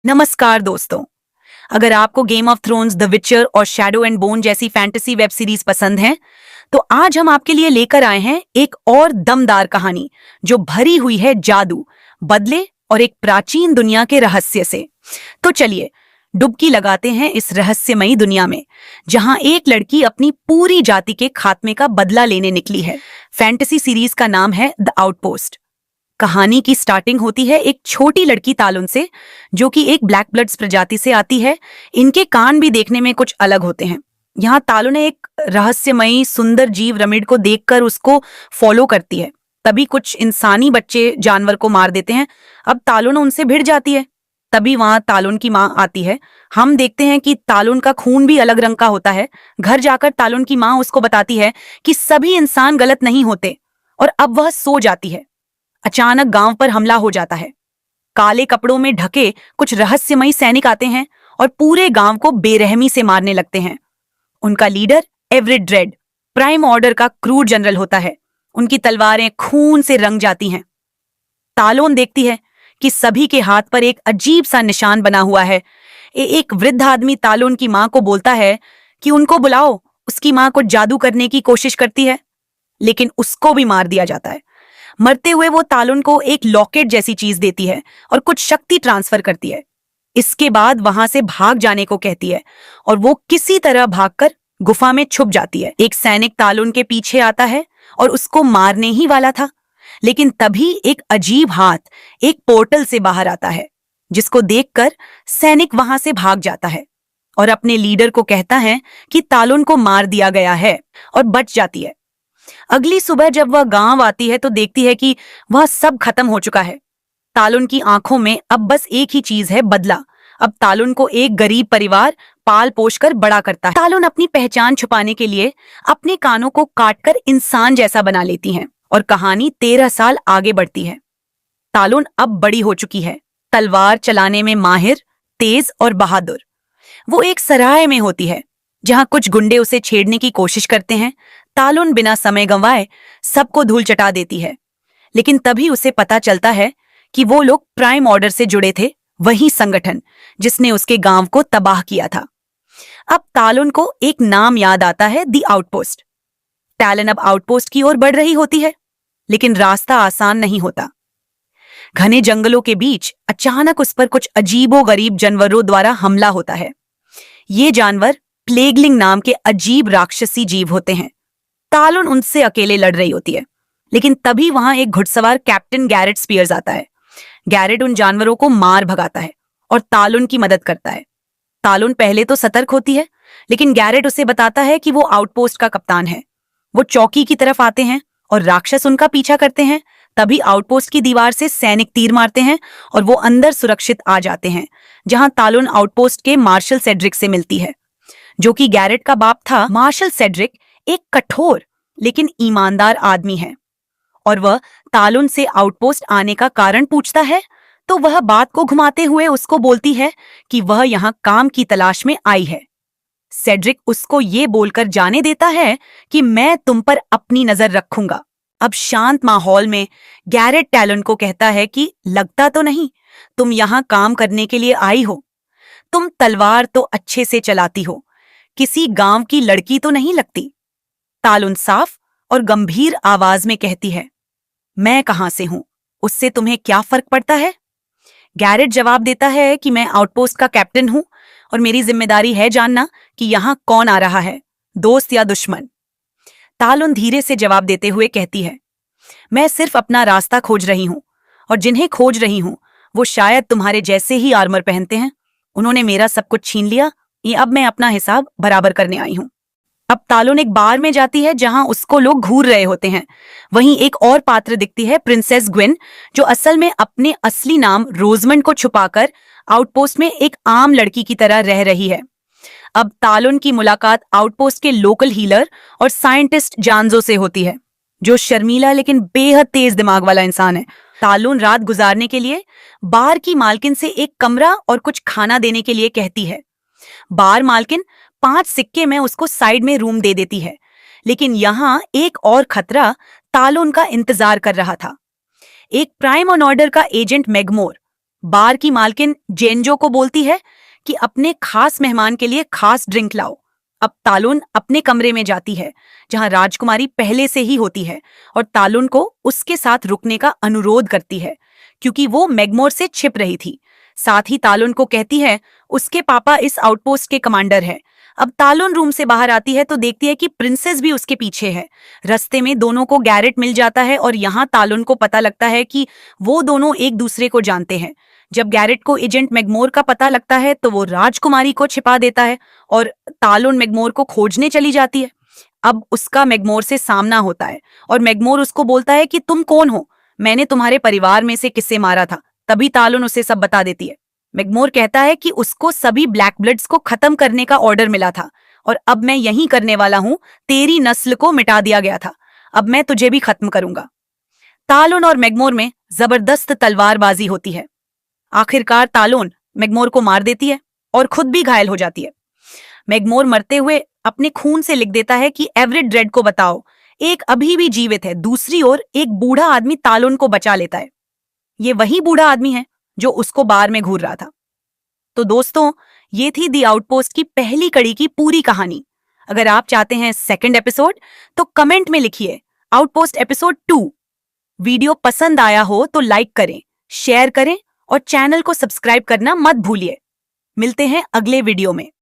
नमस्कार दोस्तों। अगर आपको गेम ऑफ थ्रोन्स, द विचर और शैडो एंड बोन जैसी फैंटेसी वेब सीरीज पसंद हैं, तो आज हम आपके लिए लेकर आए हैं एक और दमदार कहानी जो भरी हुई है जादू, बदले और एक प्राचीन दुनिया के रहस्य से। तो चलिए डुबकी लगाते हैं इस रहस्यमयी दुनिया में, जहां एक लड़की अपनी पूरी जाति के खात्मे का बदला लेने निकली है। फैंटेसी सीरीज का नाम है द आउटपोस्ट। कहानी की स्टार्टिंग होती है एक छोटी लड़की तालुन से, जो कि एक ब्लैक ब्लड्स प्रजाति से आती है। इनके कान भी देखने में कुछ अलग होते हैं। यहाँ तालुन एक रहस्यमयी सुंदर जीव रमिड को देखकर उसको फॉलो करती है। तभी कुछ इंसानी बच्चे जानवर को मार देते हैं। अब तालुन उनसे भिड़ जाती है। तभी वहां तालुन की माँ आती है। हम देखते हैं कि तालुन का खून भी अलग रंग का होता है। घर जाकर तालुन की माँ उसको बताती है कि सभी इंसान गलत नहीं होते, और अब वह सो जाती है। अचानक गांव पर हमला हो जाता है। काले कपड़ों में ढके कुछ रहस्यमयी सैनिक आते हैं और पूरे गांव को बेरहमी से मारने लगते हैं। उनका leader Everett dread prime order का क्रूर जनरल होता है। उनकी तलवारें खून से रंग जाती हैं। तालोन देखती है कि सभी के हाथ पर एक अजीब सा निशान बना हुआ है। एक वृद्ध आदमी तालोन की मां को बोलता है कि उनको बुलाओ। उसकी मां को जादू करने की कोशिश करती है, लेकिन उसको भी मार दिया जाता है। मरते हुए वो तालुन को एक लॉकेट जैसी चीज देती है और कुछ शक्ति ट्रांसफर करती है। इसके बाद वहां से भाग जाने को कहती है और वो किसी तरह भागकर गुफा में छुप जाती है। एक सैनिक तालुन के पीछे आता है और उसको मारने ही वाला था, लेकिन तभी एक अजीब हाथ एक पोर्टल से बाहर आता है, जिसको देखकर सैनिक वहां से भाग जाता है और अपने लीडर को कहता है कि तालुन को मार दिया गया है, और बच जाती है। अगली सुबह जब वह गांव आती है तो देखती है कि वह सब खत्म हो चुका है। तालुन की आंखों में अब बस एक ही चीज है, बदला। अब तालुन को एक गरीब परिवार पाल पोष कर बड़ा करता है। तालुन अपनी पहचान छुपाने के लिए अपने कानों को काटकर इंसान जैसा बना लेती हैं और कहानी 13 साल आगे बढ़ती है। तालुन अब बड़ी हो चुकी है, तलवार चलाने में माहिर, तेज और बहादुर। वो एक सराय में होती है जहां कुछ गुंडे उसे छेड़ने की कोशिश करते हैं। तालुन बिना समय गंवाए सबको धूल चटा देती है, लेकिन तभी उसे पता चलता है कि वो लोग प्राइम ऑर्डर से जुड़े थे, वही संगठन जिसने उसके गांव को तबाह किया था। अब तालुन को एक नाम याद आता है, द आउटपोस्ट। टैलन अब आउटपोस्ट की ओर बढ़ रही होती है, लेकिन रास्ता आसान नहीं होता। घने जंगलों के बीच अचानक उस पर कुछ अजीबोगरीब जानवरों द्वारा हमला होता है। ये जानवर प्लेगलिंग नाम के अजीब राक्षसी जीव होते हैं। तालुन उनसे अकेले लड़ रही होती है, लेकिन तभी वहां एक घुड़सवार कैप्टन गैरेट स्पीयर्स आता है। गैरेट उन जानवरों को मार भगाता है और तालुन की मदद करता है। तालुन पहले तो सतर्क होती है, लेकिन गैरेट उसे बताता है कि वो आउटपोस्ट का कप्तान है। वो चौकी की तरफ आते हैं और राक्षस उनका पीछा करते हैं। तभी आउटपोस्ट की दीवार से सैनिक तीर मारते हैं और वो अंदर सुरक्षित आ जाते हैं, जहां तालुन आउटपोस्ट के मार्शल सेड्रिक से मिलती है, जो कि गैरेट का बाप था। मार्शल सेड्रिक एक कठोर लेकिन ईमानदार आदमी है, और वह तालुन से आउटपोस्ट आने का कारण पूछता है तो वह बात को घुमाते हुए उसको बोलती है कि वह यहाँ काम की तलाश में आई है। सेड्रिक उसको ये बोलकर जाने देता है कि मैं तुम पर अपनी नजर रखूंगा। अब शांत माहौल में गैरेट टैलन को कहता है कि लगता तो नहीं तुम यहाँ काम करने के लिए आई हो। तुम तलवार तो अच्छे से चलाती हो, किसी गांव की लड़की तो नहीं लगती। तालुन साफ और गंभीर आवाज में कहती है, मैं कहां से हूं, उससे तुम्हें क्या फर्क पड़ता है। गैरेट जवाब देता है कि मैं आउटपोस्ट का कैप्टन हूं और मेरी जिम्मेदारी है जानना कि यहां कौन आ रहा है, दोस्त या दुश्मन। तालुन धीरे से जवाब देते हुए कहती है, मैं सिर्फ अपना रास्ता खोज रही हूं, और जिन्हें खोज रही हूं वो शायद तुम्हारे जैसे ही आर्मर पहनते हैं। उन्होंने मेरा सब कुछ छीन लिया, ये अब मैं अपना हिसाब बराबर करने आई हूं। अब तालुन एक बार में जाती है जहां उसको लोग घूर रहे होते हैं। वहीं एक और पात्र दिखती है, प्रिंसेस ग्विन, जो असल में अपने असली नाम रोजमंड को छुपाकर आउटपोस्ट में एक आम लड़की की तरह रह रही है। अब तालुन की मुलाकात आउटपोस्ट के लोकल हीलर और साइंटिस्ट जानजो से होती है, जो शर्मीला लेकिन बेहद तेज दिमाग वाला इंसान है। तालुन रात गुजारने के लिए बार की मालकिन से एक कमरा और कुछ खाना देने के लिए कहती है। बार मालकिन 5 सिक्के में उसको साइड में रूम दे देती है, लेकिन यहाँ एक और खतरा तालुन का इंतजार कर रहा था। एक प्राइम ऑन ऑर्डर का एजेंट मैगमोर, बार की मालकिन जेनजो को बोलती है कि अपने खास मेहमान के लिए खास ड्रिंक लाओ। अब तालुन अपने कमरे में जाती है जहां राजकुमारी पहले से ही होती है और तालुन को उसके साथ रुकने का अनुरोध करती है क्योंकि वो मैग्मोर से छिप रही थी। साथ ही तालुन को कहती है उसके पापा इस आउटपोस्ट के कमांडर हैं। अब तालुन रूम से बाहर आती है तो देखती है कि प्रिंसेस भी उसके पीछे है। रास्ते में दोनों को गैरेट मिल जाता है और यहाँ तालुन को पता लगता है कि वो दोनों एक दूसरे को जानते हैं। जब गैरेट को एजेंट मैग्मोर का पता लगता है तो वो राजकुमारी को छिपा देता है और तालुन मैग्मोर को खोजने चली जाती है। अब उसका मैग्मोर से सामना होता है और मैग्मोर उसको बोलता है कि तुम कौन हो, मैंने तुम्हारे परिवार में से किसे मारा था। तभी तालुन उसे सब बता देती है। मैग्मोर कहता है कि उसको सभी ब्लैक ब्लड्स को खत्म करने का ऑर्डर मिला था और अब मैं यही करने वाला हूं। तेरी नस्ल को मिटा दिया गया था, अब मैं तुझे भी खत्म करूंगा। तालुन और मैग्मोर में जबरदस्त तलवारबाजी होती है। आखिरकार तालुन मैग्मोर को मार देती है और खुद भी घायल हो जाती है। मैग्मोर मरते हुए अपने खून से लिख देता है कि एवरेट ड्रेड को बताओ, एक अभी भी जीवित है। दूसरी ओर एक बूढ़ा आदमी तालुन को बचा लेता है। ये वही बूढ़ा आदमी है जो उसको बार में घूर रहा था। तो दोस्तों, ये थी दी आउटपोस्ट की पहली कड़ी की पूरी कहानी। अगर आप चाहते हैं सेकंड एपिसोड तो कमेंट में लिखिए आउटपोस्ट एपिसोड 2। वीडियो पसंद आया हो तो लाइक करें, शेयर करें और चैनल को सब्सक्राइब करना मत भूलिए। मिलते हैं अगले वीडियो में।